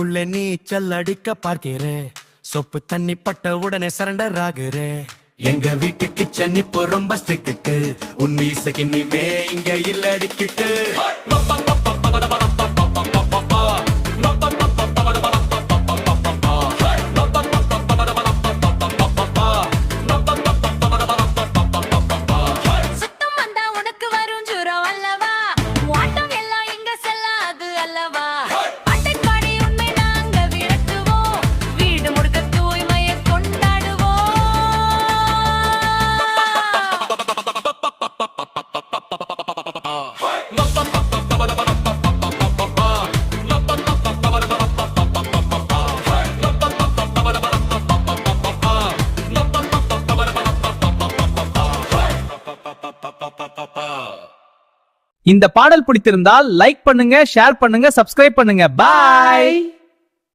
தண்ணிக்குள்ள நீச்சல் அடிக்க பார்க்கிறேன். சொப்பு தண்ணி பட்ட உடனே சரண்டர் ஆகுறேன். எங்க வீட்டு கிச்சன் இப்போ ரொம்ப ஸ்ட்ரிக்ட். உன் மீசைக்கு நீமே இங்க இல்ல அடிக்கிட்டு. இந்த பாடல் பிடித்திருந்தால் லைக் பண்ணுங்க, ஷேர் பண்ணுங்க, சப்ஸ்கிரைப் பண்ணுங்க. பாய்.